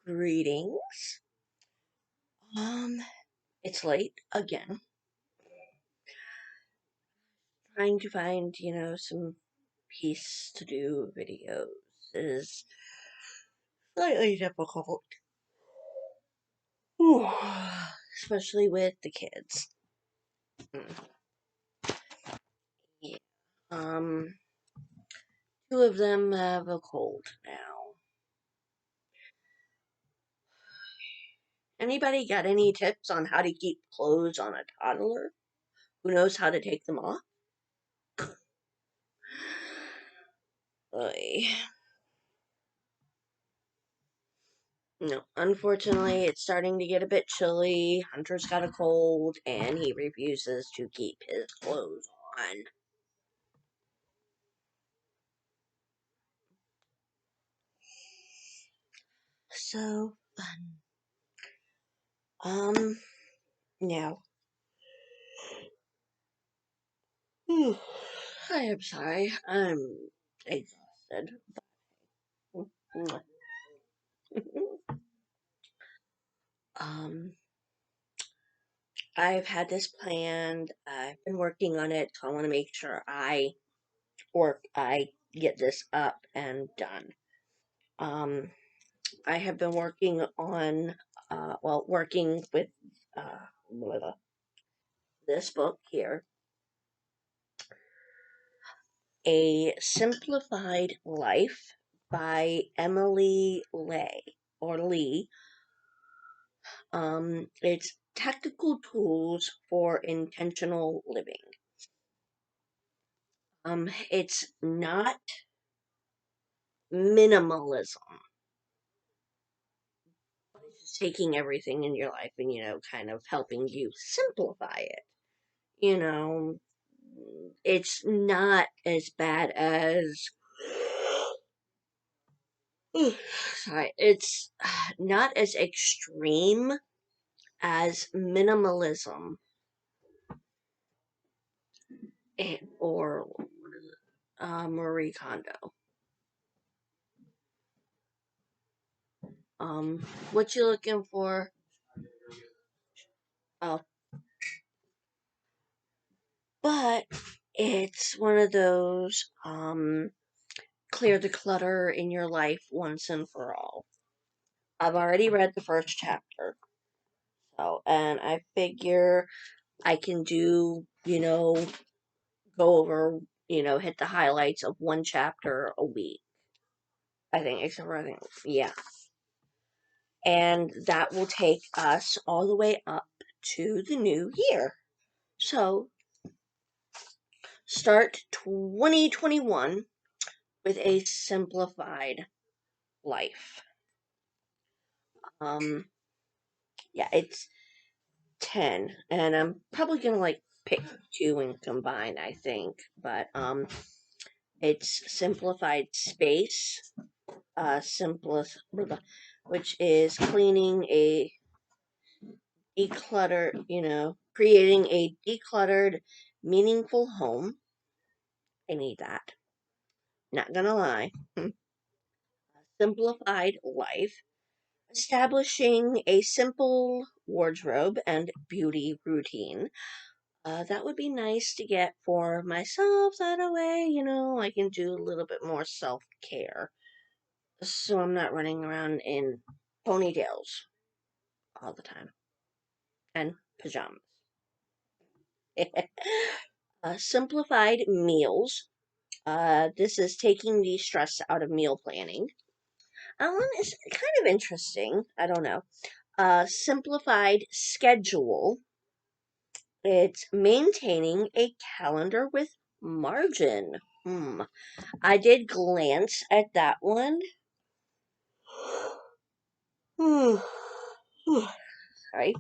Greetings. Um, it's late again. Trying to find, some peace to do videos is slightly difficult. Whew. Especially with the kids. Mm. Yeah. Um, two of them have a cold now. Anybody got any tips on how to keep clothes on a toddler who knows how to take them off? Oy. No, unfortunately, it's starting to get a bit chilly. Hunter's got a cold, and he refuses to keep his clothes on. So fun. Now, whew, I am sorry. I'm exhausted. um, I've had this planned. I've been working on it, so I want to make sure I get this up and done. Um, I have been working on, working with uh, this book here, A Simplified Life by Emily Lee. It's technical tools for intentional living. It's not minimalism. It's just taking everything in your life and, kind of helping you simplify it. You know, it's not as bad as sorry, it's not as extreme as minimalism or Marie Kondo. What you looking for? Oh, but it's one of those clear the clutter in your life once and for all. I've already read the first chapter, so and I figure I can do, go over, hit the highlights of one chapter a week. I think, except for I think, yeah. And that will take us all the way up to the new year. So, start 2021 with a simplified life. Um, yeah, it's 10, and I'm probably gonna like pick two and combine, I think, but it's simplified space, which is cleaning a decluttered, creating a decluttered, meaningful home. I need that. Not gonna lie. Simplified life. Establishing a simple wardrobe and beauty routine. That would be nice to get for myself. That way, I can do a little bit more self care. So I'm not running around in ponytails all the time and pajamas. Simplified meals. This is taking the stress out of meal planning. One is kind of interesting. I don't know. Simplified schedule. It's maintaining a calendar with margin. I did glance at that one. Sorry.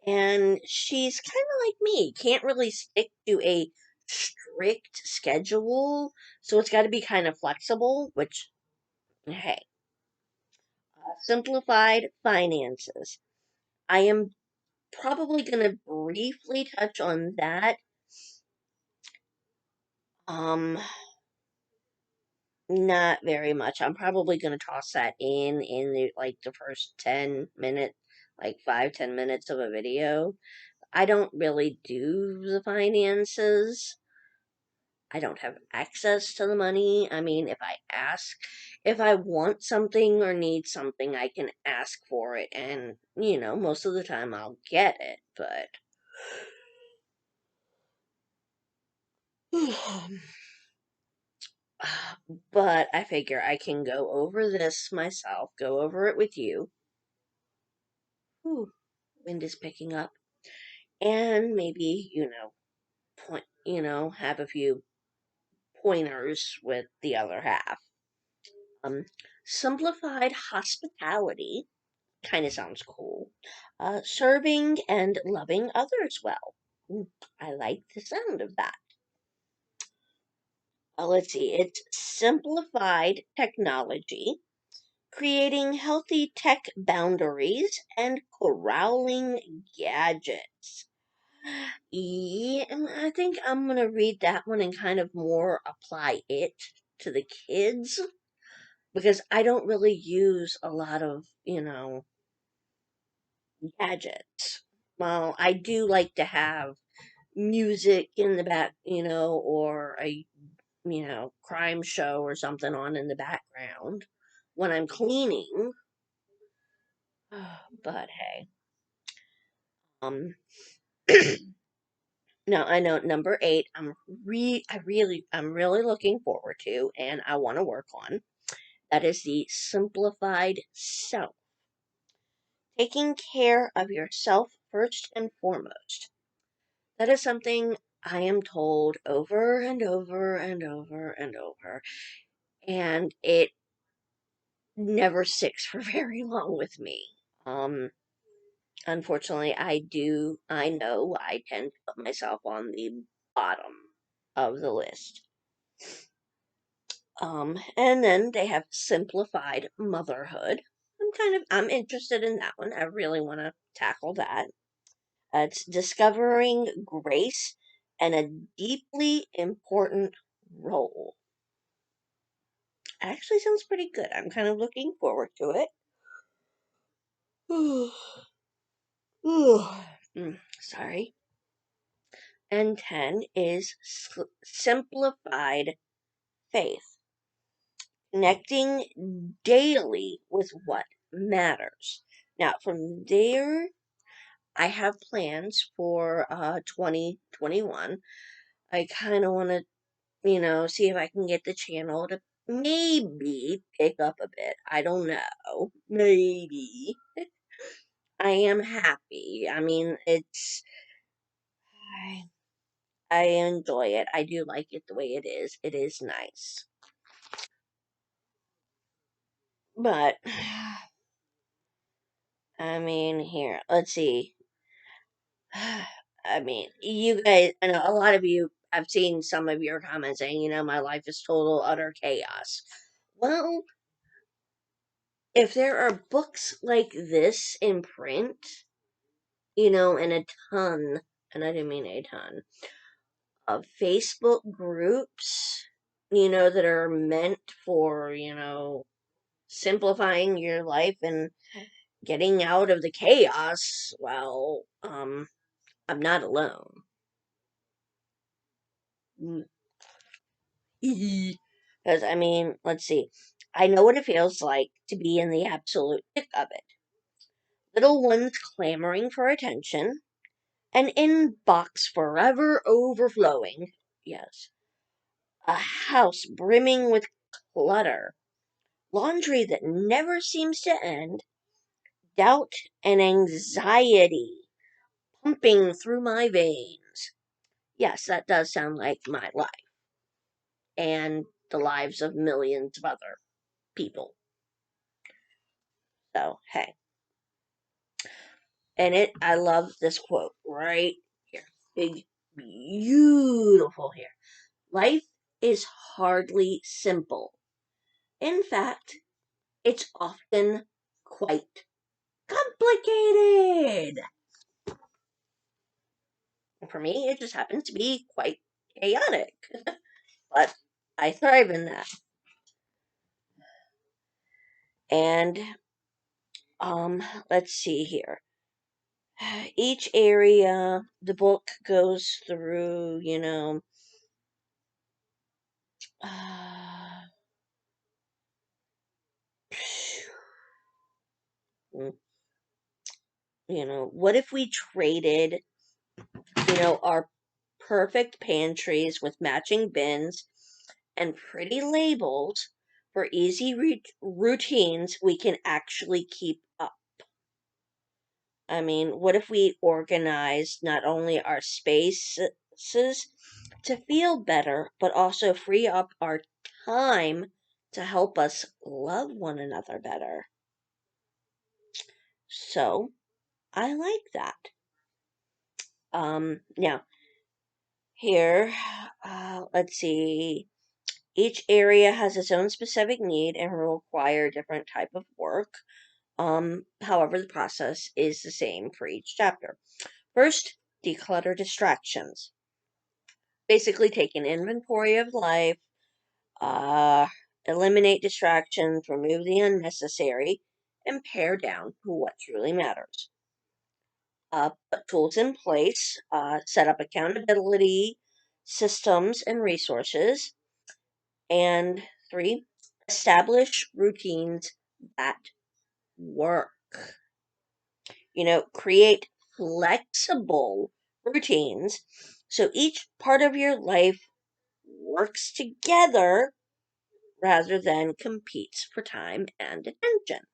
And she's kind of like me, can't really stick to a strict schedule, so it's got to be kind of flexible, which, hey. Simplified finances. I am probably going to briefly touch on that. Um, Not very much. I'm probably gonna toss that in the, like the first 10 minutes, like 5-10 minutes of a video. I don't really do the finances. I don't have access to the money. I mean, if I want something or need something, I can ask for it, and most of the time I'll get it. But I figure I can go over this myself, go over it with you. Ooh, wind is picking up, and maybe have a few pointers with the other half. Um, Simplified hospitality kind of sounds cool. Serving and loving others well. I like the sound of that. Let's see, it's simplified technology, creating healthy tech boundaries, and corralling gadgets. Yeah, I think I'm gonna read that one and kind of more apply it to the kids because I don't really use a lot of, gadgets. Well, I do like to have music in the back, or a, crime show or something on in the background when I'm cleaning. But hey, um, now I know number 8. I'm really looking forward to, and I want to work on. That is the simplified self, taking care of yourself first and foremost. That is something I am told over and over and over and over, and it never sticks for very long with me. Um, Unfortunately, I know I tend to put myself on the bottom of the list. And then they have simplified motherhood. I'm interested in that one. I really want to tackle that. It's discovering grace and a deeply important role. Actually sounds pretty good. I'm kind of looking forward to it. Sorry. And 10 is simplified faith, connecting daily with what matters. Now, from there, I have plans for 2021. I kind of want to, see if I can get the channel to maybe pick up a bit. I don't know. Maybe. I am happy. I mean, I, I enjoy it. I do like it the way it is. It is nice. But, I mean, here, let's see. I mean, you guys, I know a lot of you, I've seen some of your comments saying, my life is total, utter chaos. Well, if there are books like this in print, and a ton, and I didn't mean a ton, of Facebook groups, that are meant for, simplifying your life and getting out of the chaos, well, I'm not alone. Because, I mean, let's see. I know what it feels like to be in the absolute thick of it. Little ones clamoring for attention, an inbox forever overflowing. Yes. A house brimming with clutter, laundry that never seems to end, doubt and anxiety pumping through my veins. Yes, that does sound like my life and the lives of millions of other people. So, hey. And I love this quote right here. Big, beautiful here. Life is hardly simple. In fact, it's often quite complicated. For me, it just happens to be quite chaotic. But I thrive in that. And let's see here. Each area the book goes through, uh, what if we traded, our perfect pantries with matching bins and pretty labels for easy routines we can actually keep up? I mean, what if we organized not only our spaces to feel better, but also free up our time to help us love one another better? So, I like that. Now, here, let's see. Each area has its own specific need and will require a different type of work. However, the process is the same for each chapter. First, declutter distractions. Basically, take an inventory of life, uh, eliminate distractions, remove the unnecessary, and pare down what truly matters. Put tools in place, set up accountability systems and resources. And three, establish routines that work. Create flexible routines so each part of your life works together rather than competes for time and attention.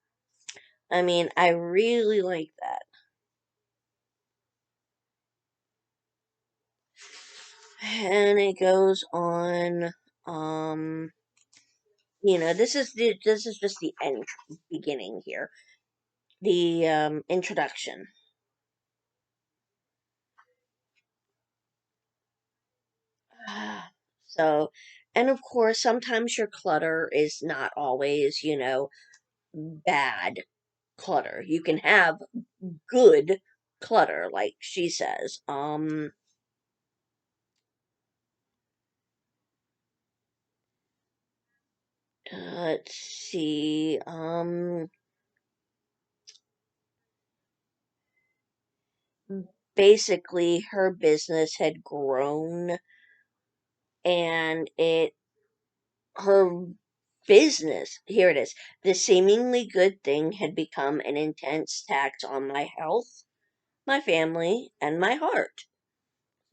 I mean, I really like that. And it goes on. Um, this is just the beginning here. The introduction. So, and of course, sometimes your clutter is not always, bad clutter. You can have good clutter, like she says. Let's see. Basically, her business had grown, and her business, here it is. The seemingly good thing had become an intense tax on my health, my family, and my heart.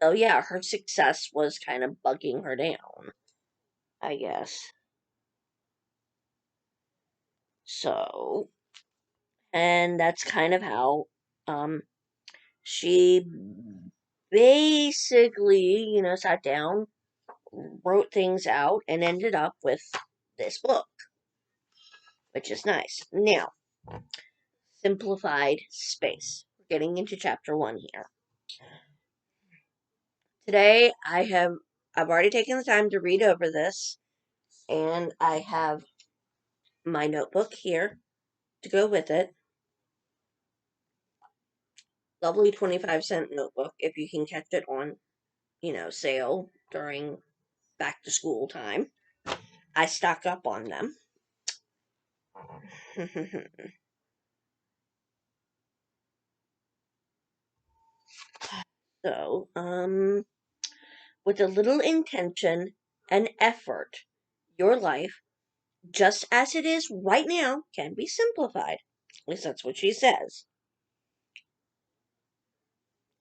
So yeah, her success was kind of bugging her down, I guess. So, and that's kind of how um she basically, sat down, wrote things out, and ended up with this book, which is nice. Now, simplified space. We're getting into chapter 1 here. Today I've already taken the time to read over this, and I have my notebook here to go with it. Lovely 25-cent notebook if you can catch it on, sale during back to school time. I stock up on them. So, with a little intention and effort, your life, just as it is right now, can be simplified. At least that's what she says.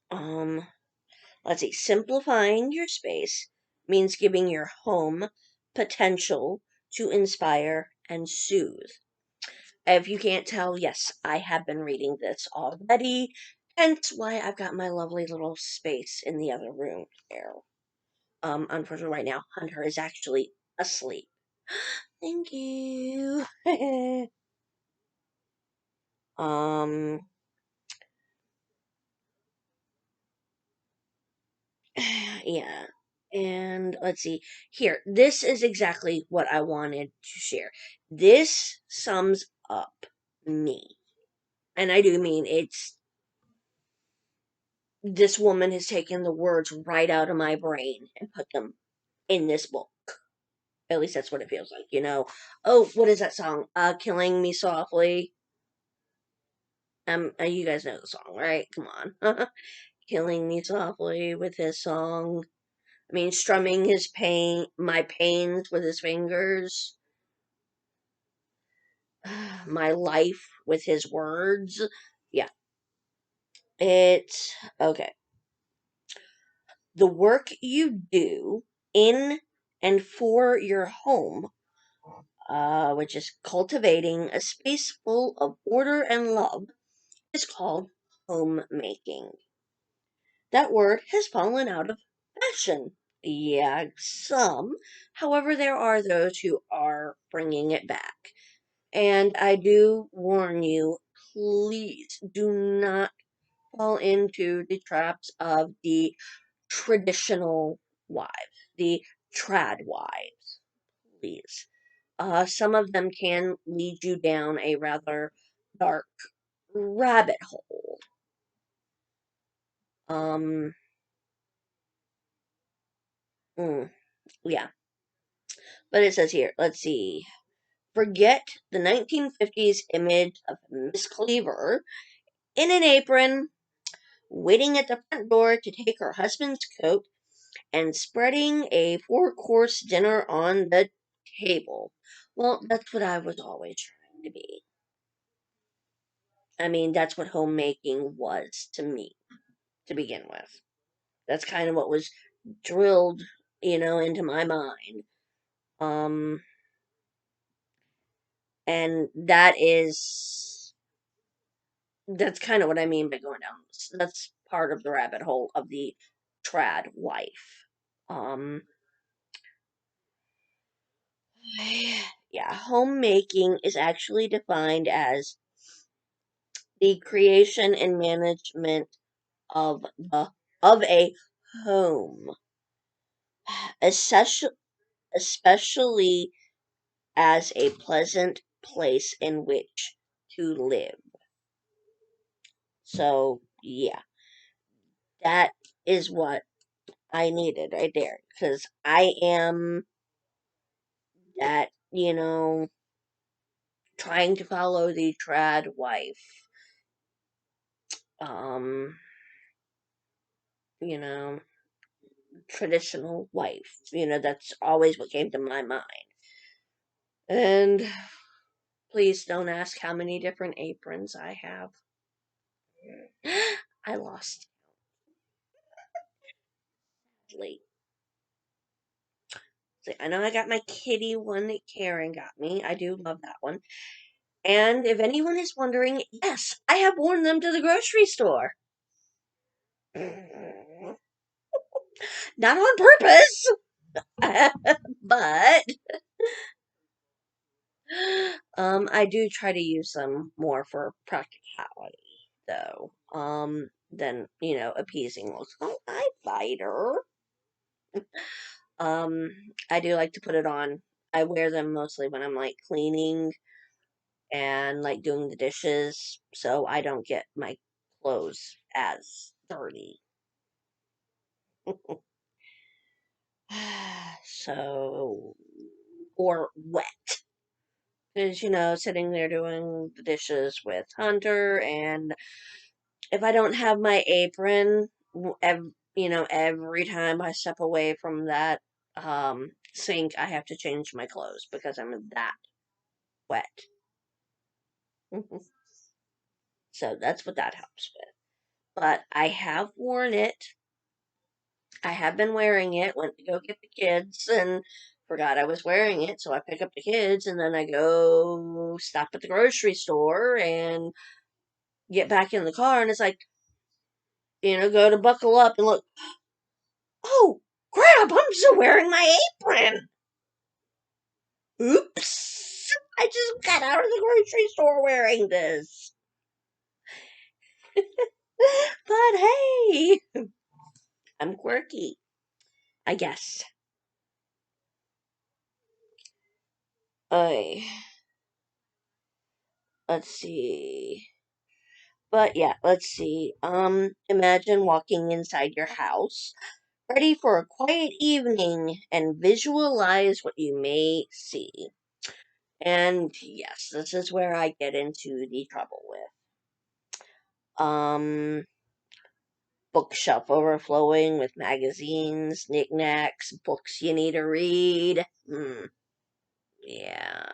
Um, let's see. Simplifying your space means giving your home potential to inspire and soothe. If you can't tell, yes, I have been reading this already, hence why I've got my lovely little space in the other room there. Unfortunately, right now, Hunter is actually asleep. Thank you. um, yeah. And let's see. Here, this is exactly what I wanted to share. This sums up me. And I do mean this woman has taken the words right out of my brain and put them in this book. At least that's what it feels like, Oh, what is that song? Killing Me Softly. You guys know the song, right? Come on. Killing Me Softly with his song. I mean, strumming my pains with his fingers. My life with his words. Yeah, it's okay. The work you do in and for your home, which is cultivating a space full of order and love, is called homemaking. That word has fallen out of fashion. Yeah, some. However, there are those who are bringing it back. And I do warn you, please do not fall into the traps of the traditional wives, the trad wives, please. Some of them can lead you down a rather dark rabbit hole. Um, mm, yeah. But it says here, let's see. Forget the 1950s image of Miss Cleaver in an apron, waiting at the front door to take her husband's coat and spreading a four-course dinner on the table. Well, that's what I was always trying to be. I mean, that's what homemaking was to me to begin with. That's kind of what was drilled, into my mind. Um, and that's kind of what I mean by going down. That's part of the rabbit hole of the trad wife. Um, yeah, homemaking is actually defined as the creation and management of a home, especially especially as a pleasant place in which to live. So yeah, that is what I needed right there because I am that trying to follow the trad wife, um, you know, traditional wife. That's always what came to my mind. And please don't ask how many different aprons I have. I lost late. See, I know I got my kitty one that Karen got me. I do love that one. And if anyone is wondering, yes, I have worn them to the grocery store. Not on purpose, but I do try to use them more for practicality, though, than appeasing looks. Oh, I fight her. I do like to put it on. I wear them mostly when I'm like cleaning and like doing the dishes, so I don't get my clothes as dirty. So, or wet. Because, sitting there doing the dishes with Hunter, and if I don't have my apron, every time I step away from that sink, I have to change my clothes because I'm that wet. So that's what that helps with. But I have worn it. I have been wearing it. Went to go get the kids and forgot I was wearing it. So I pick up the kids and then I go stop at the grocery store and get back in the car. And it's like, go to buckle up and look, oh, crap, I'm still wearing my apron. Oops. I just got out of the grocery store wearing this. But hey, I'm quirky, I guess. I let's see. But yeah, let's see. Imagine walking inside your house ready for a quiet evening and visualize what you may see. And yes, this is where I get into the trouble with. Bookshelf overflowing with magazines, knickknacks, books you need to read. Yeah.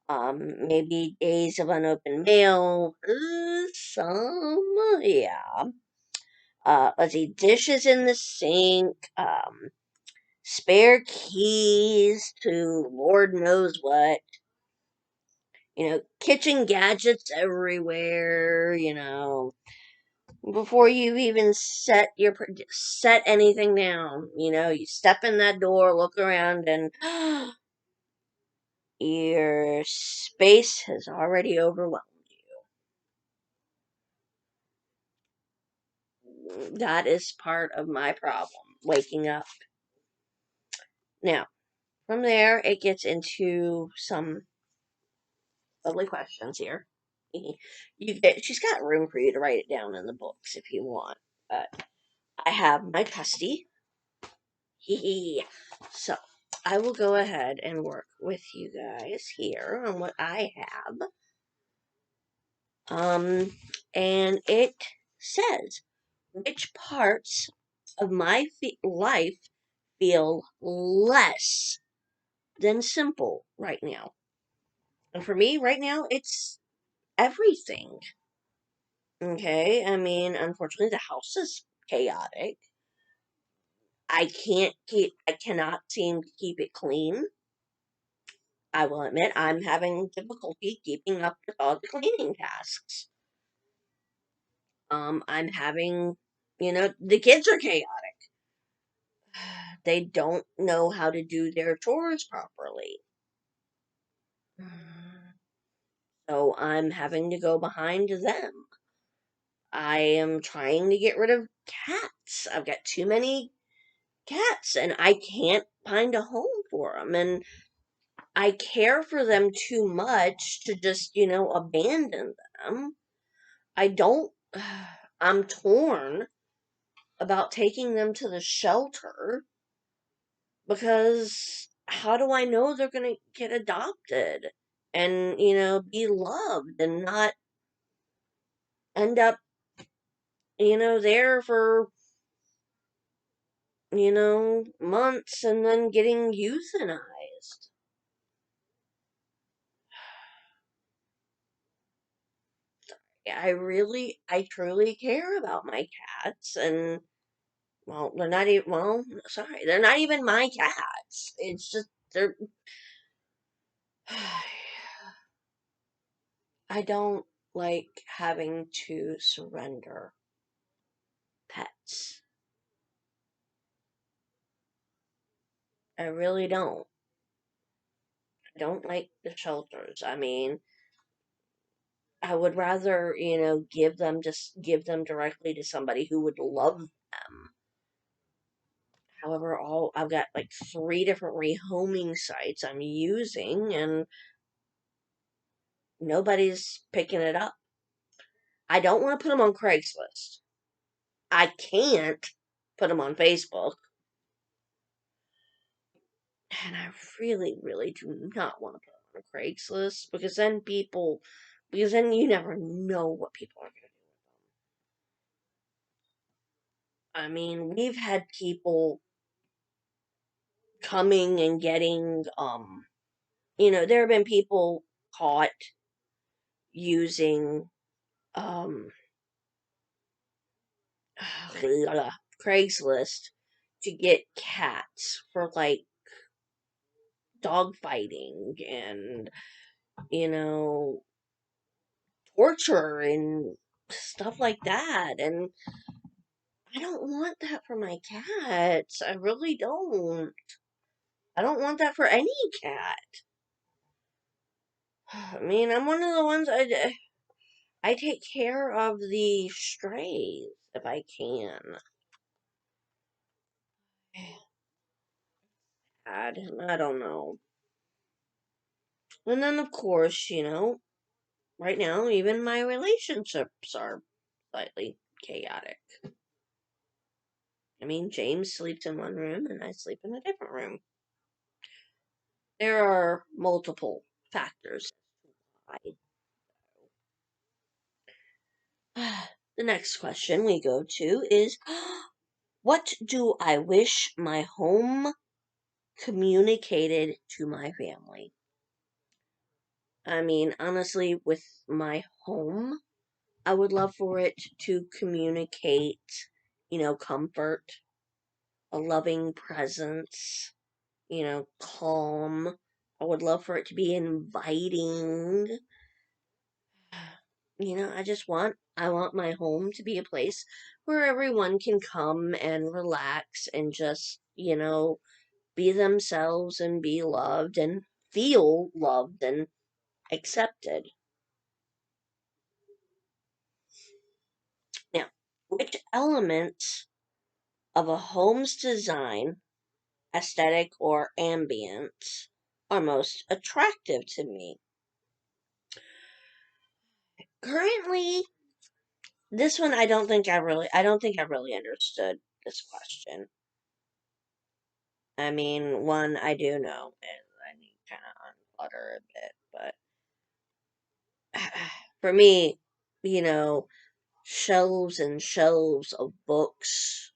Maybe days of unopened mail. Yeah. Let's see, dishes in the sink. Spare keys to Lord knows what. Kitchen gadgets everywhere. Before you even set anything down. You step in that door, look around, and your space has already overwhelmed you. That is part of my problem. Waking up. Now, from there, it gets into some lovely questions here. She's got room for you to write it down in the books if you want. But I have my custody. So I will go ahead and work with you guys here on what I have. And it says, which parts of my life feel less than simple right now? And for me, right now, it's everything. Okay, I mean, unfortunately, the house is chaotic. I cannot seem to keep it clean. I will admit I'm having difficulty keeping up with all the cleaning tasks. I'm having, the kids are chaotic. They don't know how to do their chores properly. So I'm having to go behind them. I am trying to get rid of cats. I've got too many cats and I can't find a home for them. And I care for them too much to just, abandon them. I don't, I'm torn about taking them to the shelter because how do I know they're going to get adopted and, be loved and not end up, there for, months and then getting euthanized? I truly care about my cats, and well, they're not even, well, sorry, they're not even my cats. It's just, they're, I don't like having to surrender pets. I really don't. I don't like the shelters. I mean, I would rather, give them directly to somebody who would love them. However, I've got like 3 different rehoming sites I'm using, and nobody's picking it up. I don't want to put them on Craigslist. I can't put them on Facebook. And I really, really do not want to put them on Craigslist because then you never know what people are going to do. I mean, we've had people coming and getting, there have been people caught using, um, Craigslist to get cats for like dog fighting and, you know, torture and stuff like that. And I don't want that for my cats. I really don't. I don't want that for any cat. I mean, I'm one of the ones I take care of the strays if I can. I don't know. And then, of course, right now, even my relationships are slightly chaotic. I mean, James sleeps in one room and I sleep in a different room. There are multiple factors. The next question we go to is, what do I wish my home communicated to my family? I mean, honestly, with my home, I would love for it to communicate, comfort, a loving presence, calm. I would love for it to be inviting. I want my home to be a place where everyone can come and relax and just, be themselves and be loved and feel loved and accepted. Now, which elements of a home's design, aesthetic or ambience, are most attractive to me? Currently, this one I don't think I really understood this question. I mean, one I do know is I need to kind of unclutter a bit, but for me, you know, shelves and shelves of books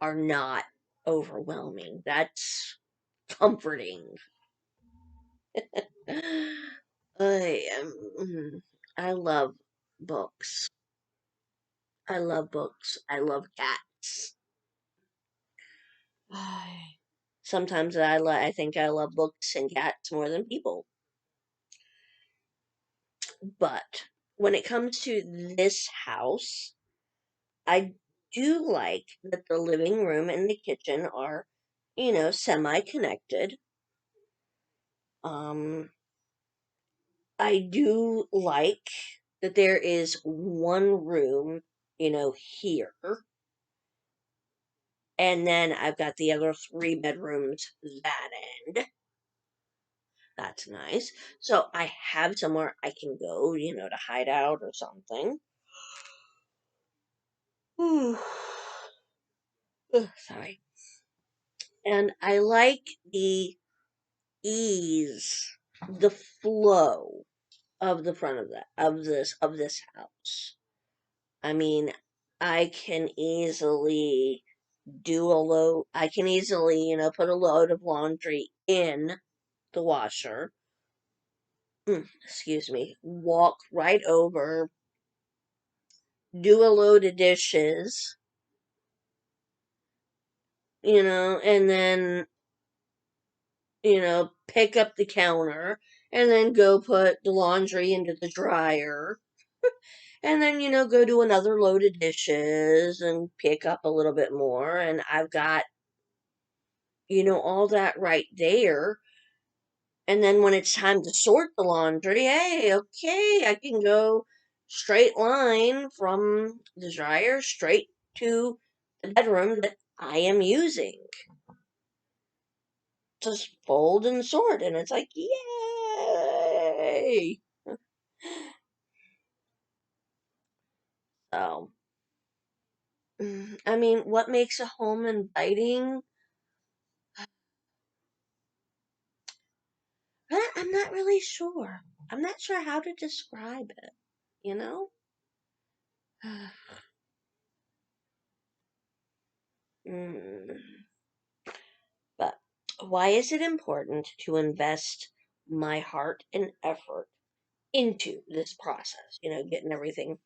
are not overwhelming. That's comforting. I am. I love books. I love books. I love cats. Sometimes I think I love books and cats more than people. But when it comes to this house, I do like that the living room and the kitchen are, semi-connected. Um, I do like that there is one room, here, and then I've got the other three bedrooms that end. That's nice. So I have somewhere I can go, to hide out or something. Sorry. And I like the ease, the flow of the front of this house. I mean, I can easily I can easily, put a load of laundry in the washer. Excuse me. Walk right over, do a load of dishes, and then, pick up the counter and then go put the laundry into the dryer. And then, go do another load of dishes and pick up a little bit more. And I've got, all that right there. And then when it's time to sort the laundry, hey, okay, I can go straight line from the dryer straight to the bedroom that I am using. Just fold and sort. And it's like, yay! So, I mean, what makes a home inviting? I'm not really sure. I'm not sure how to describe it, you know? Mm, but why is it important to invest my heart and effort into this process? Getting everything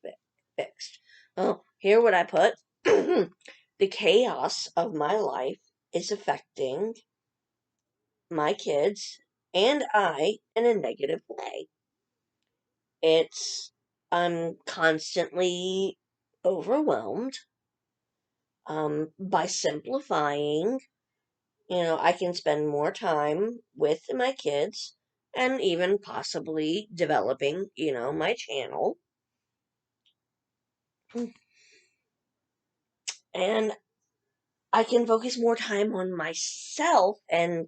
fixed. Oh, here what I put. The chaos of my life is affecting my kids and I in a negative way. I'm constantly overwhelmed. By simplifying, I can spend more time with my kids and even possibly developing, my channel. And I can focus more time on myself and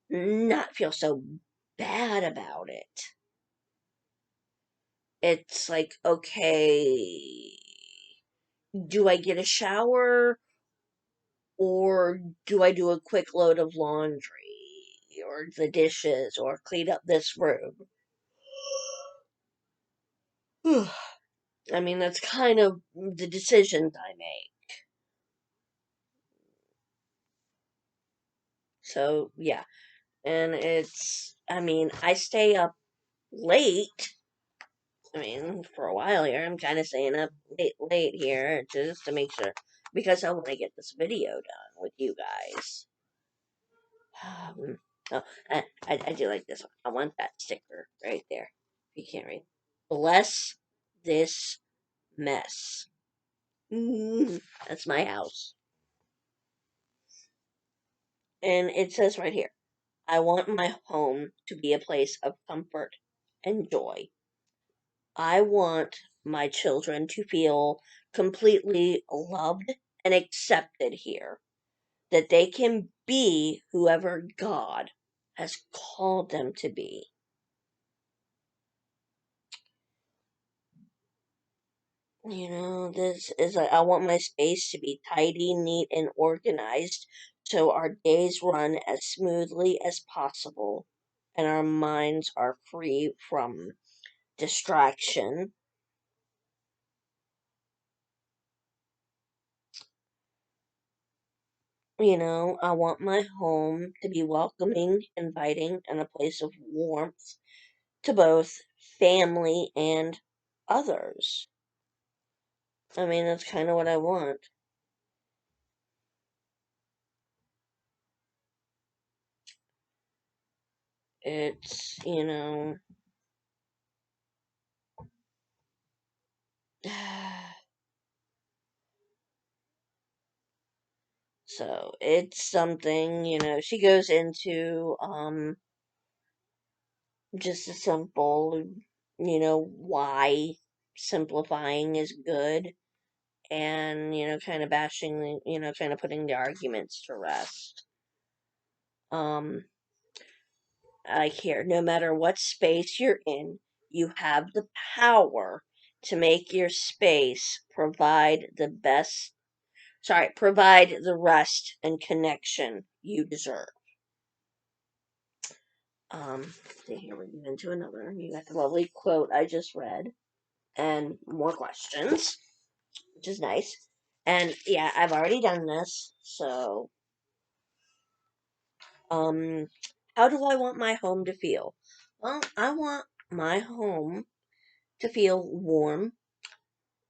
not feel so bad about it. It's like, okay, do I get a shower or do I do a quick load of laundry or the dishes or clean up this room? I mean, that's kind of the decisions I make. So, yeah. And I mean, I stay up late. I mean, for a while here, I'm kind of staying up late here just to make sure, because I want to get this video done with you guys. Oh, I do like this one. I want that sticker right there. If you can't read. Bless this mess. That's my house. And it says right here, I want my home to be a place of comfort and joy. I want my children to feel completely loved and accepted here, that they can be whoever God has called them to be. This is like, I want my space to be tidy, neat, and organized so our days run as smoothly as possible and our minds are free from distraction. I want my home to be welcoming, inviting, and a place of warmth to both family and others. I mean, that's kind of what I want. It's, so it's something, she goes into just a simple, why simplifying is good and, kind of bashing, kind of putting the arguments to rest. Um, I care. No matter what space you're in, you have the power to make your space provide the rest and connection you deserve. See here we get into another. You got the lovely quote I just read, and more questions, which is nice. And yeah, I've already done this, so um, how do I want my home to feel? Well, I want my home to feel warm,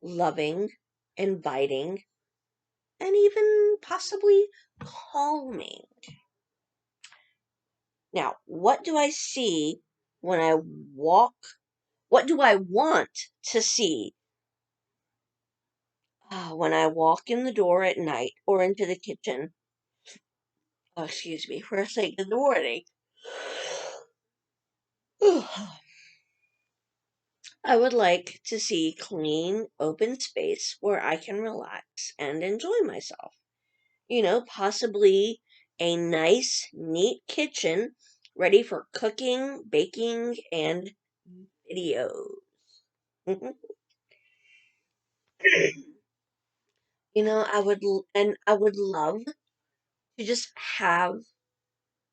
loving, inviting, and even possibly calming. Now, what do I see when I walk? What do I want to see when I walk in the door at night or into the kitchen? Oh, excuse me, for a second in the morning. I would like to see clean, open space where I can relax and enjoy myself. Possibly a nice, neat kitchen ready for cooking, baking, and videos. I would love to just have,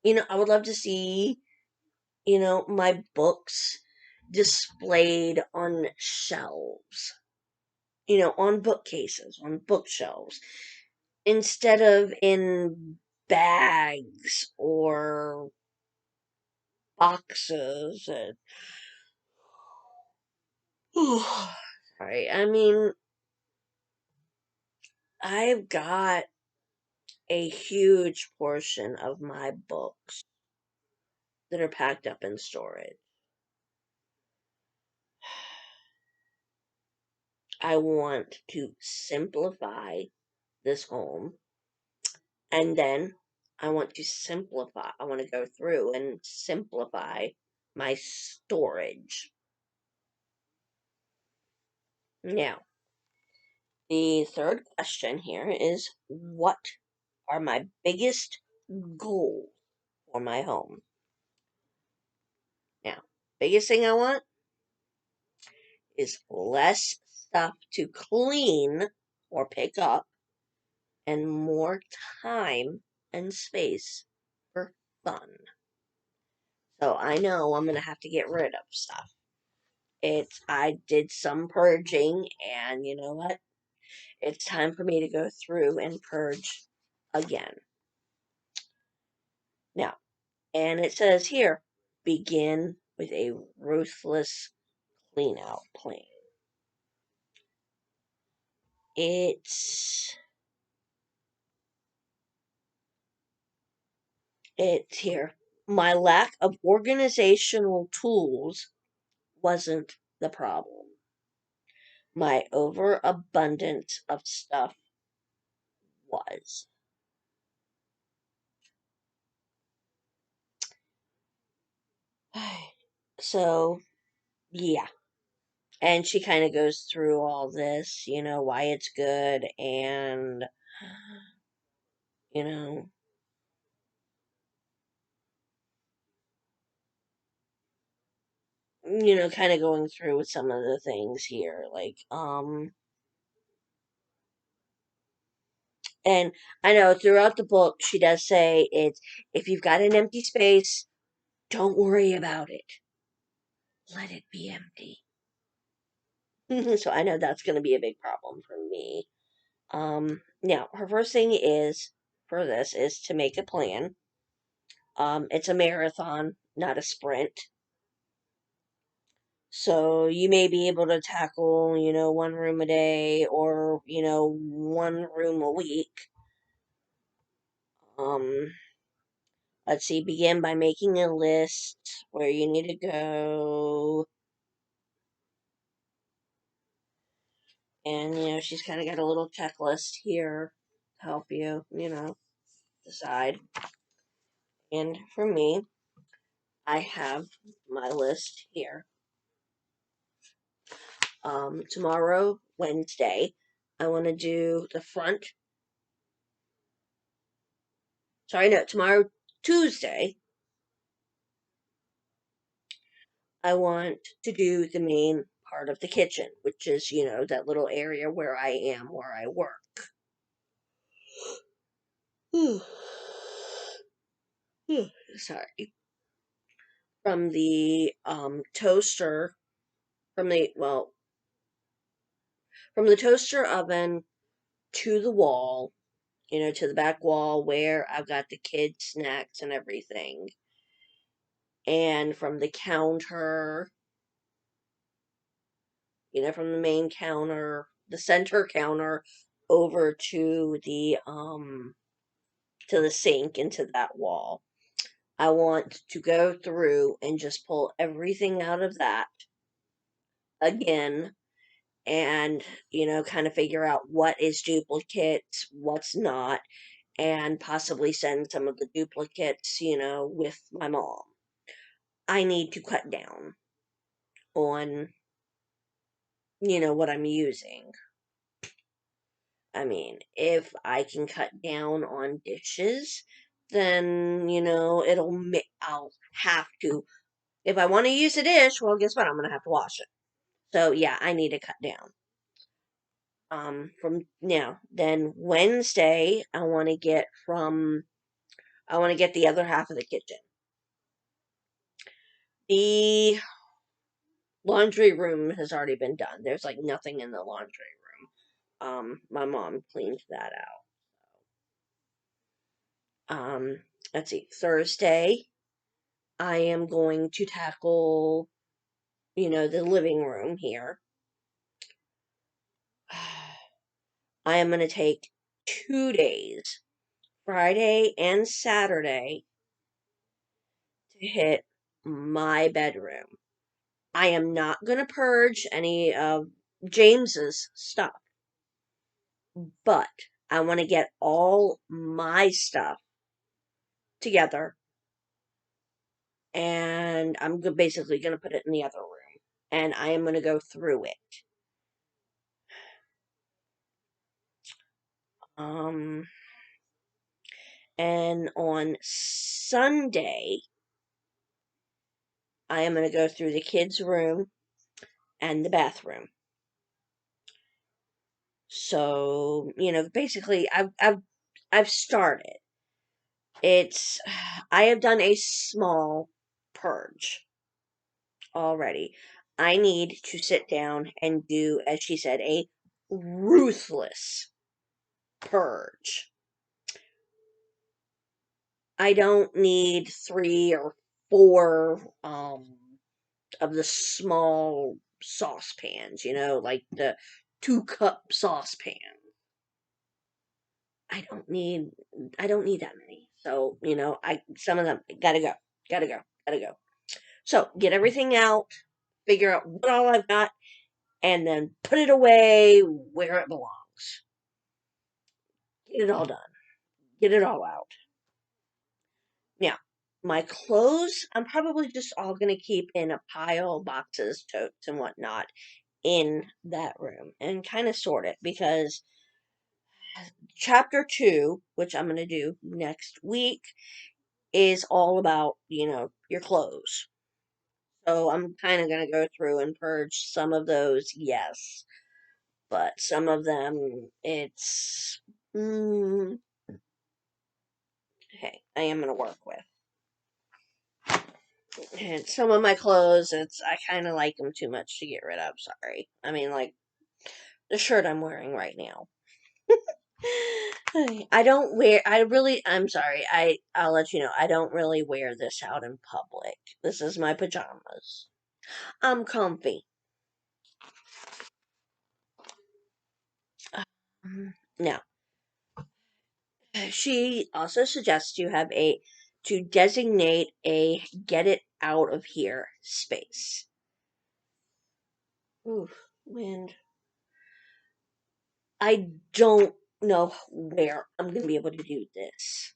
I would love to see, my books displayed on shelves, on bookcases, on bookshelves, instead of in bags or boxes. And sorry, I mean, I've got a huge portion of my books that are packed up in storage. I want to simplify this home, and then I want to go through and simplify my storage. Now, the third question here is, what are my biggest goals for my home? Now, biggest thing I want is less stuff to clean or pick up, and more time and space for fun. So I know I'm going to have to get rid of stuff. I did some purging, and you know what? It's time for me to go through and purge again. Now, and it says here, begin with a ruthless clean out plan. It's here. My lack of organizational tools wasn't the problem. My overabundance of stuff was. So, yeah. And she kind of goes through all this, why it's good, and, you know, kind of going through with some of the things here. And I know throughout the book, she does say if you've got an empty space, don't worry about it. Let it be empty. So I know that's going to be a big problem for me. Now her first thing is to make a plan. It's a marathon, not a sprint. So you may be able to tackle, one room a day or, one room a week. Um, let's see, begin by making a list where you need to go. And, she's kind of got a little checklist here to help you, decide. And for me, I have my list here. Tomorrow, Wednesday, I want to do the front. Sorry, no, tomorrow, Tuesday, I want to do the main part of the kitchen, which is, that little area where I work. Sorry. From the toaster, from the, well, from the toaster oven to the wall, to the back wall where I've got the kids' snacks and everything. And from the counter, from the main counter, the center counter, over to the sink, into that wall. I want to go through and just pull everything out of that again, and kind of figure out what is duplicates, what's not, and possibly send some of the duplicates, with my mom. I need to cut down on, what I'm using. I mean, if I can cut down on dishes, then, I'll have to. If I want to use a dish, well, guess what? I'm going to have to wash it. So, yeah, I need to cut down. From now, then Wednesday, I want to get the other half of the kitchen. The laundry room has already been done. There's like nothing in the laundry room. My mom cleaned that out. Let's see. Thursday, I am going to tackle, the living room here. I am going to take 2 days, Friday and Saturday, to hit my bedroom. I am not going to purge any of James's stuff, but I want to get all my stuff together, and I'm basically going to put it in the other room, and I am going to go through it. Um, and on Sunday, I am going to go through the kids' room and the bathroom. So, basically I've started. It's I have done a small purge already. I need to sit down and do, as she said, a ruthless purge. I don't need 3 or 4 of the small saucepans, like the 2-cup saucepan. I don't need I don't need that many. So, I some of them gotta go. Gotta go. Gotta go. So get everything out, figure out what all I've got, and then put it away where it belongs. Get it all done. Get it all out. Now, my clothes, I'm probably just all gonna keep in a pile, boxes, totes, and whatnot in that room and kind of sort it because chapter 2, which I'm gonna do next week, is all about, your clothes. So I'm kind of going to go through and purge some of those, yes. But some of them, mm, hey, I am going to work with. And some of my clothes, I kind of like them too much to get rid of, sorry. I mean, like, the shirt I'm wearing right now. I'm sorry, I'll let you know, I don't really wear this out in public. This is my pajamas. I'm comfy. Now, she also suggests to designate a get it out of here space. Oof, wind. I don't know where I'm gonna be able to do this.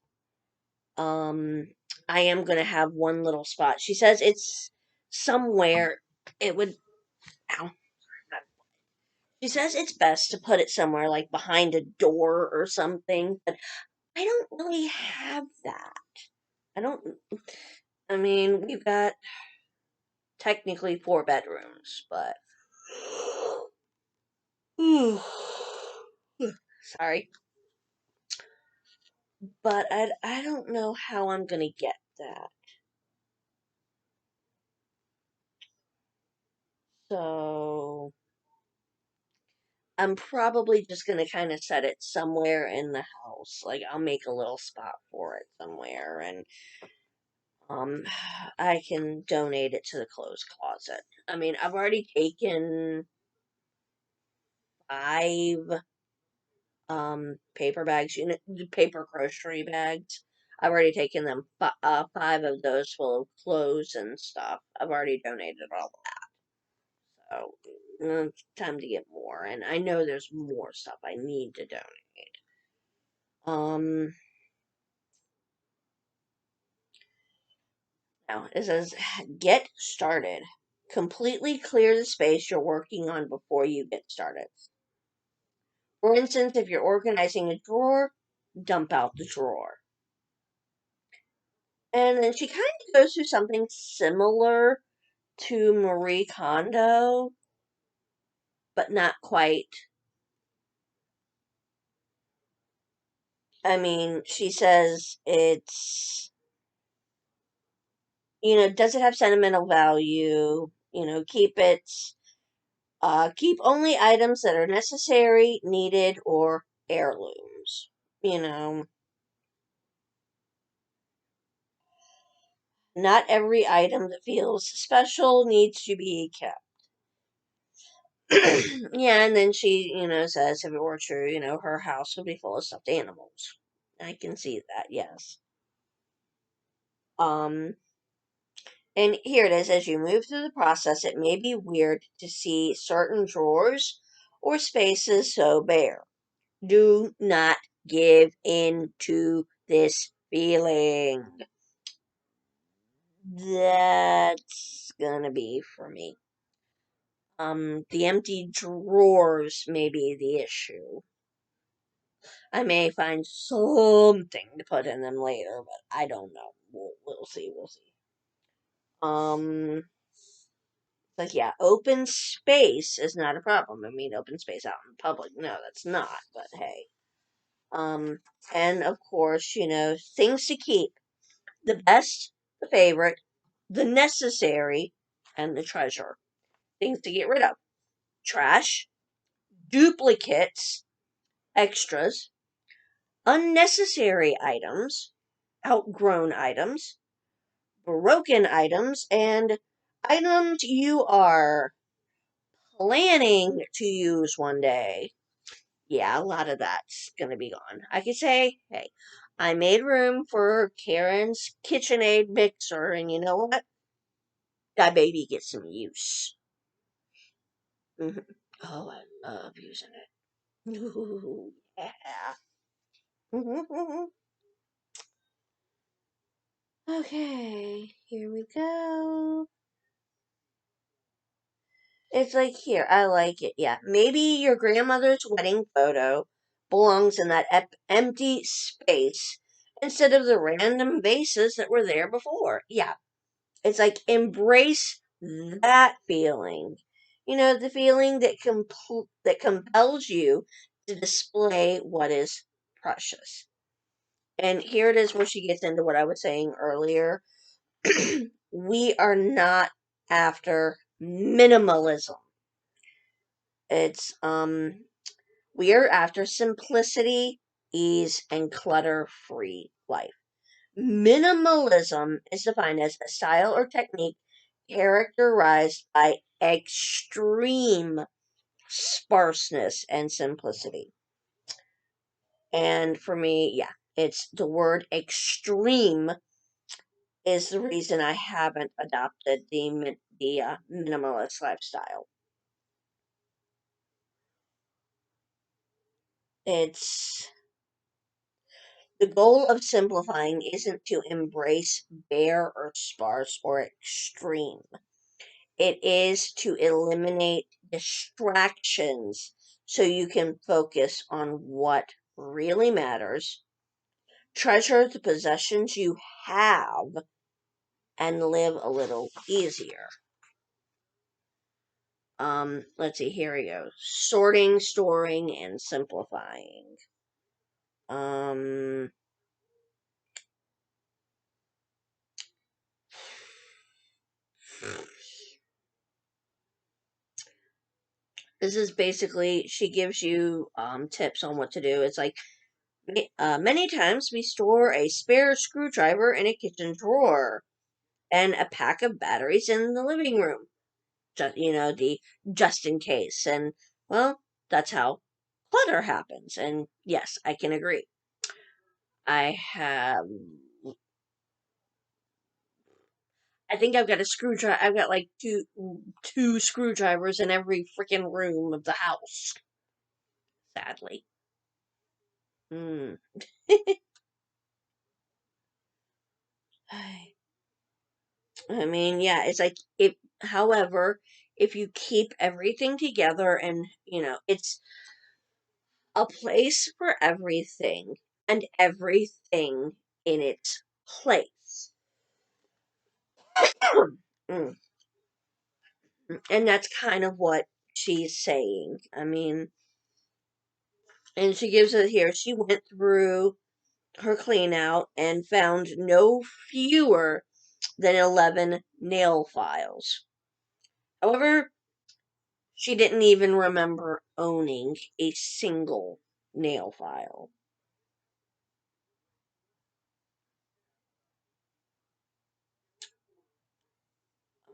Um, I am gonna have one little spot. She says it's somewhere. It would. Ow. She says it's best to put it somewhere like behind a door or something, but I don't really have that. I don't. I mean, we've got technically 4 bedrooms, but sorry, but I don't know how I'm gonna get that. So I'm probably just gonna kind of set it somewhere in the house. Like I'll make a little spot for it somewhere, and um, I can donate it to the clothes closet. I mean, I've already taken 5 paper bags, paper grocery bags. I've already taken them 5 of those full of clothes and stuff. I've already donated all that, so it's time to get more. And I know there's more stuff I need to donate. Um, Now it says get started. Completely clear the space you're working on before you get started. For instance, if you're organizing a drawer, dump out the drawer. And then she kind of goes through something similar to Marie Kondo, but not quite. I mean, she says does it have sentimental value? Keep only items that are necessary, needed, or heirlooms. You know, not every item that feels special needs to be kept. Yeah, and then she, says if it were true, her house would be full of stuffed animals. I can see that, yes. Um, and here it is. As you move through the process, it may be weird to see certain drawers or spaces so bare. Do not give in to this feeling. That's gonna be for me. The empty drawers may be the issue. I may find something to put in them later, but I don't know. We'll see. We'll see. Um, Like, yeah, open space is not a problem. I mean, open space out in public, no, that's not. But hey, um, and of course, things to keep: the best, the favorite, the necessary, and the treasure. Things to get rid of: trash, duplicates, extras, unnecessary items, outgrown items, broken items, and items you are planning to use one day. Yeah, a lot of that's going to be gone. I could say, hey, I made room for Karen's KitchenAid mixer, and you know what? That baby gets some use. Hmm. Oh, I love using it. Ooh, yeah. Okay, here we go. It's like, here, I like it. Yeah, maybe your grandmother's wedding photo belongs in that empty space instead of the random vases that were there before. Yeah, it's like, embrace that feeling. The feeling that compels you to display what is precious. And here it is where she gets into what I was saying earlier. We are not after minimalism. It's we are after simplicity, ease, and clutter-free life. Minimalism is defined as a style or technique characterized by extreme sparseness and simplicity. And for me, yeah, it's the word extreme is the reason I haven't adopted the minimalist lifestyle. It's The goal of simplifying isn't to embrace bare or sparse or extreme. It is to eliminate distractions so you can focus on what really matters, treasure the possessions you have, and live a little easier. Let's see, here we go. Sorting, storing, and simplifying. Um, this is basically, she gives you tips on what to do. It's like, many times we store a spare screwdriver in a kitchen drawer and a pack of batteries in the living room. The just in case. And, well, that's how clutter happens. And yes, I can agree. I have, I think I've got a screwdriver. I've got like two screwdrivers in every freaking room of the house. Sadly. Mm. I mean, yeah, it's like, however, if you keep everything together and, it's a place for everything and everything in its place. Mm. And that's kind of what she's saying. I mean, and she gives it here. She went through her clean out and found no fewer than 11 nail files. However, she didn't even remember owning a single nail file.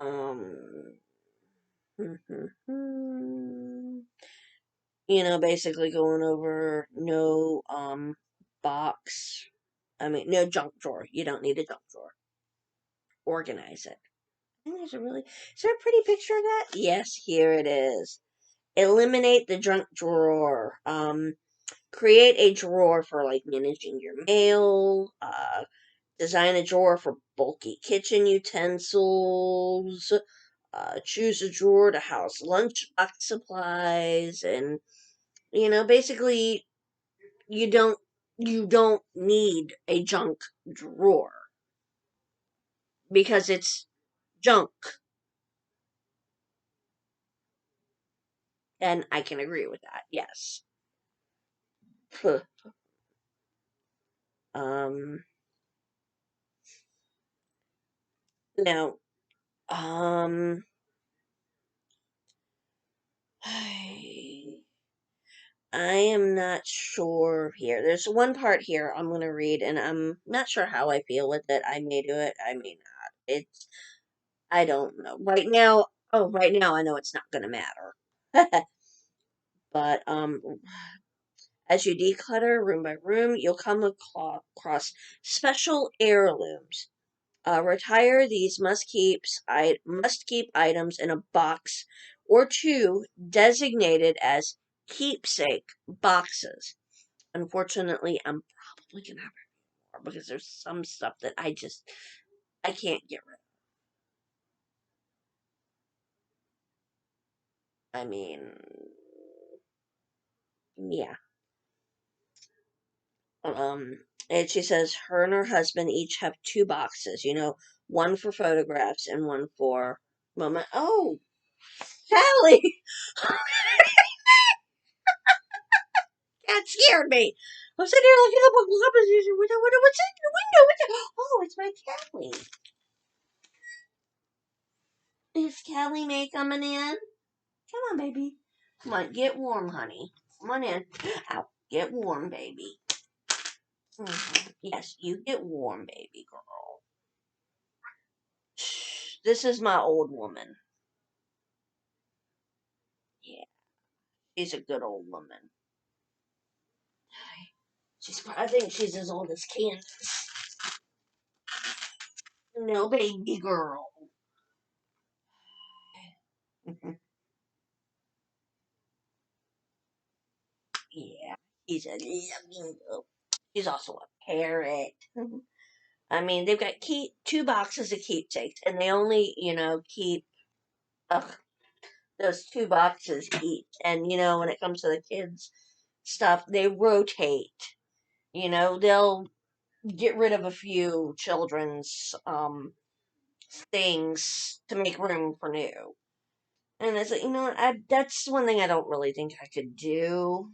Um, basically going over no box. I mean, no junk drawer. You don't need a junk drawer. Organize it. I think is there a pretty picture of that? Yes, here it is. Eliminate the junk drawer. Create a drawer for like managing your mail. Design a drawer for bulky kitchen utensils. Choose a drawer to house lunchbox supplies, and basically, you don't you don't need a junk drawer because it's junk. And I can agree with that, yes. um, now, um, I am not sure here. There's one part here I'm going to read, and I'm not sure how I feel with it. I may do it, I may not. I don't know. Right now, oh, right now I know it's not going to matter. But, as you declutter room by room, you'll come across special heirlooms. Retire these must keep items in a box or two designated as keepsake boxes. Unfortunately, I'm probably gonna have more because there's some stuff that I can't get rid of. I mean, yeah. Um, and she says her and her husband each have two boxes. One for photographs and one for moment. Oh, Sally! That scared me. I'm sitting here looking up a composition. What's in the window? Oh, it's my Callie. Is Callie May coming in? Come on, baby. Come on, get warm, honey. Come on in. Ow, get warm, baby. Yes, you get warm, baby girl. Shh, this is my old woman. Yeah, she's a good old woman. I think she's as old as Candace. No, baby girl. Yeah, she's a loving girl. She's also a parrot. I mean, they've got two boxes of keepsakes, and they only, keep ugh, those two boxes each. And when it comes to the kids' stuff, they rotate. They'll get rid of a few children's things to make room for new. And it's like, that's one thing I don't really think I could do.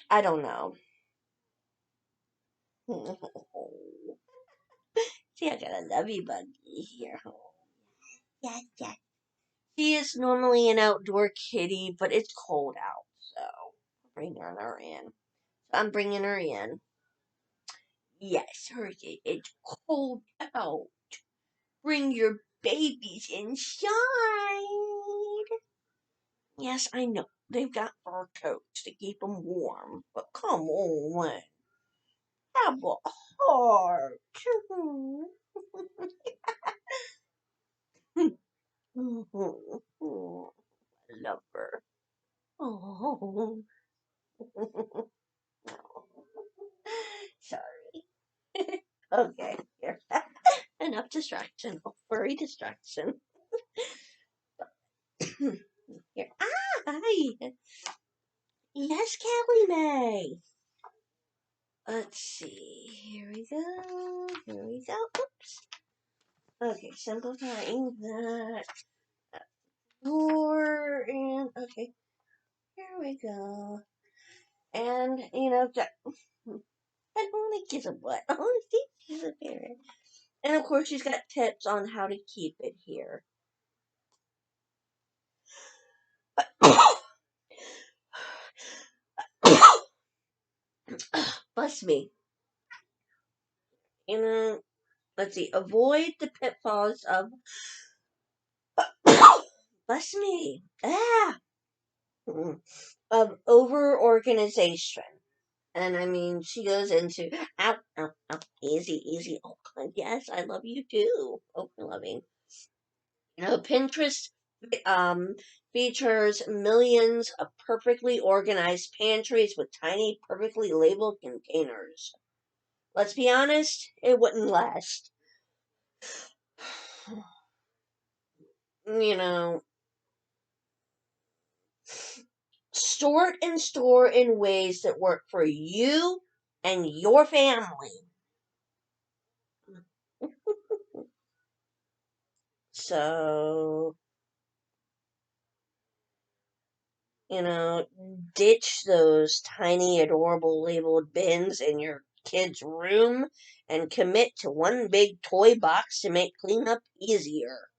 I don't know. See, I got a lovey buggy here. Yeah, yeah. She is normally an outdoor kitty, but it's cold out, so bringing her in. I'm bringing her in. Yes, it's cold out. Bring your babies inside. Yes, I know. They've got fur coats to keep them warm, but come on. Have a heart. Love her. Oh. Sorry. Okay, here. Enough distraction. Oh, furry distraction. Here. Ah, hi. Yes, Kelly May. Let's see. Here we go. Here we go. Oops. Okay, simplifying that. More and okay. Here we go. And I only kiss a butt. I want to see she's a parrot. And of course, she's got tips on how to keep it here. Bless me. Let's see. Avoid the pitfalls of. Bless me. Of over organization. And I mean, she goes into, ow, ow, ow, easy, easy. Oh, God, yes, I love you too. Oh, loving. Pinterest um, features millions of perfectly organized pantries with tiny, perfectly labeled containers. Let's be honest, it wouldn't last. You know, sort and store in ways that work for you and your family. So, Ditch those tiny, adorable labeled bins in your kid's room and commit to one big toy box to make cleanup easier.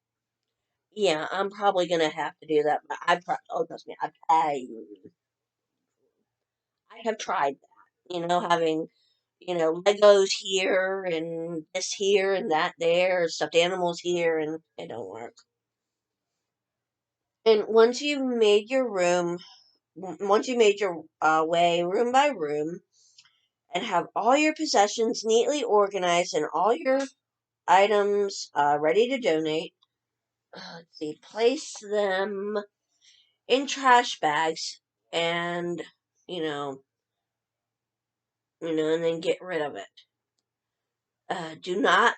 Yeah, I'm probably gonna have to do that, but oh, trust me, I have tried that. Having Legos here and this here and that there, stuffed animals here, and it don't work. And once you made your way room by room, and have all your possessions neatly organized and all your items ready to donate, let's see, place them in trash bags, and you know, and then get rid of it. Do not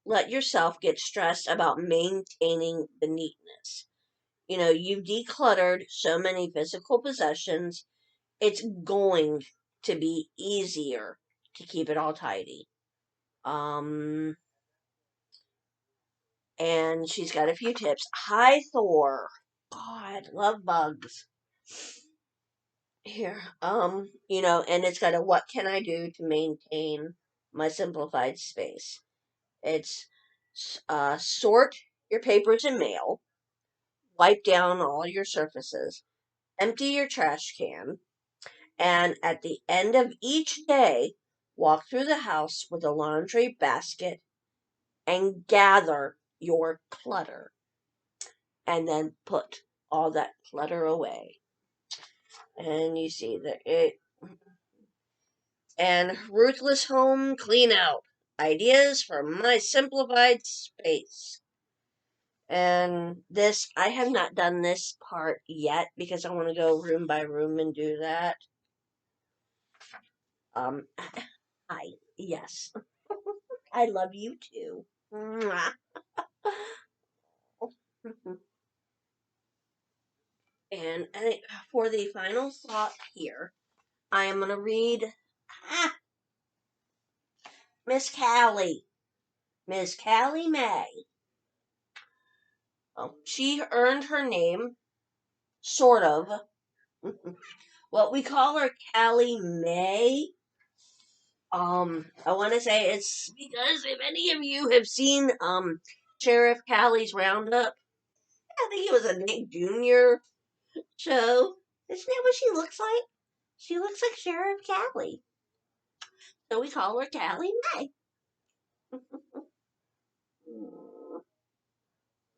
let yourself get stressed about maintaining the neatness. You've decluttered so many physical possessions, it's going to be easier to keep it all tidy. Um, and she's got a few tips. Hi, Thor. God, love bugs. Here, and it's got a what can I do to maintain my simplified space? It's sort your papers and mail, wipe down all your surfaces, empty your trash can, and at the end of each day, walk through the house with a laundry basket and gather your clutter, and then put all that clutter away. And you see that it and ruthless home clean out ideas for my simplified space. And this, I have not done this part yet because I want to go room by room and do that. Um, I yes, I love you too. Mwah. And for the final thought here, I am going to read Miss Callie. Miss Callie May. She earned her name, sort of. What we call her Callie May. I want to say it's because if any of you have seen Sheriff Callie's Roundup, I think it was a Nick Jr. show. Isn't that what she looks like? She looks like Sheriff Callie. So we call her Callie May.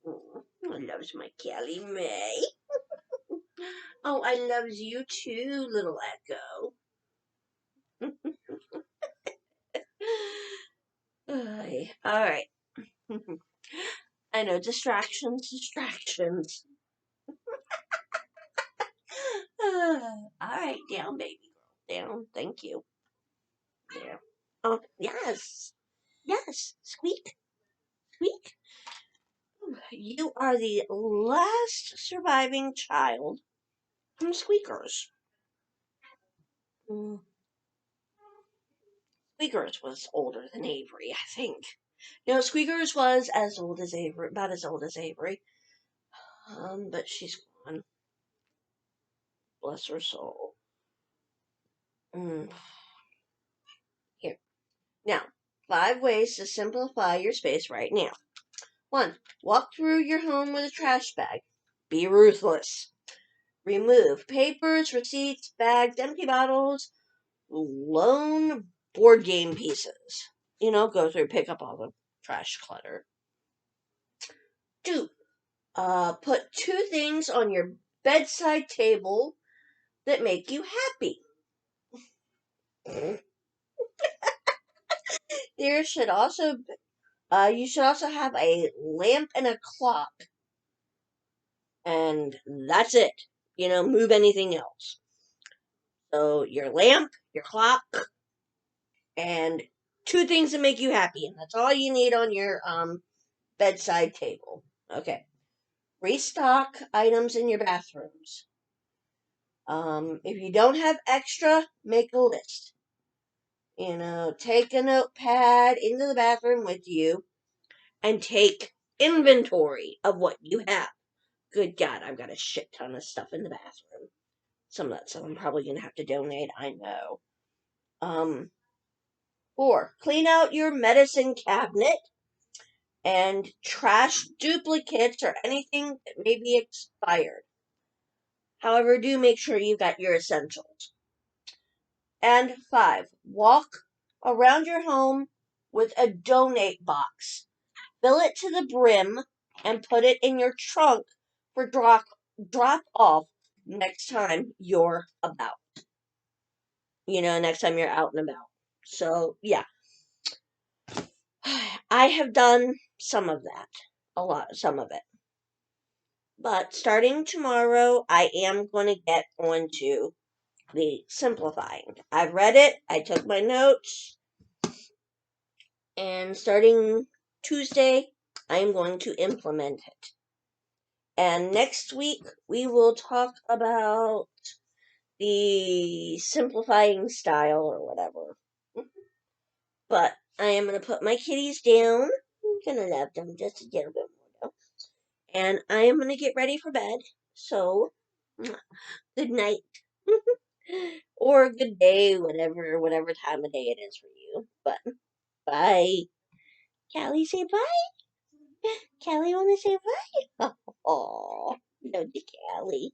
I loves my Callie May. Oh, I loves you too, little Echo. All right. I know, distractions. All right, down, baby girl. Down. Thank you. There. Oh, yes. Yes. Squeak. Squeak. You are the last surviving child from Squeakers. Mm, Squeakers was older than Avery, I think. Squeakers was as old as Avery, about as old as Avery. But she's gone. Bless her soul. Mm. Here. Now, 5 ways to simplify your space right now. 1. Walk through your home with a trash bag. Be ruthless. Remove papers, receipts, bags, empty bottles, lone board game pieces. Go through, pick up all the trash clutter. 2. Put 2 things on your bedside table that make you happy. There should also you should also have a lamp and a clock, and that's it. Move anything else. So your lamp, your clock, and 2 things that make you happy, and that's all you need on your bedside table. Okay. Restock items in your bathrooms. If you don't have extra, make a list. Take a notepad into the bathroom with you and take inventory of what you have. Good God, I've got a shit ton of stuff in the bathroom. Some of that stuff I'm probably going to have to donate, I know. 4. Clean out your medicine cabinet and trash duplicates or anything that may be expired. However, do make sure you've got your essentials. And 5. Walk around your home with a donate box. Fill it to the brim and put it in your trunk for drop off next time you're about. Next time you're out and about. So, yeah. I have done some of that. Some of it. But starting tomorrow, I am going to get onto the simplifying. I've read it, I took my notes, and starting Tuesday, I am going to implement it. And next week, we will talk about the simplifying style or whatever. But I am going to put my kitties down. I'm going to love them just a little bit more. And I am going to get ready for bed. So, good night. Or good day, whatever time of day it is for you. But, bye. Callie, say bye. Callie, want to say bye? Oh, no, Callie.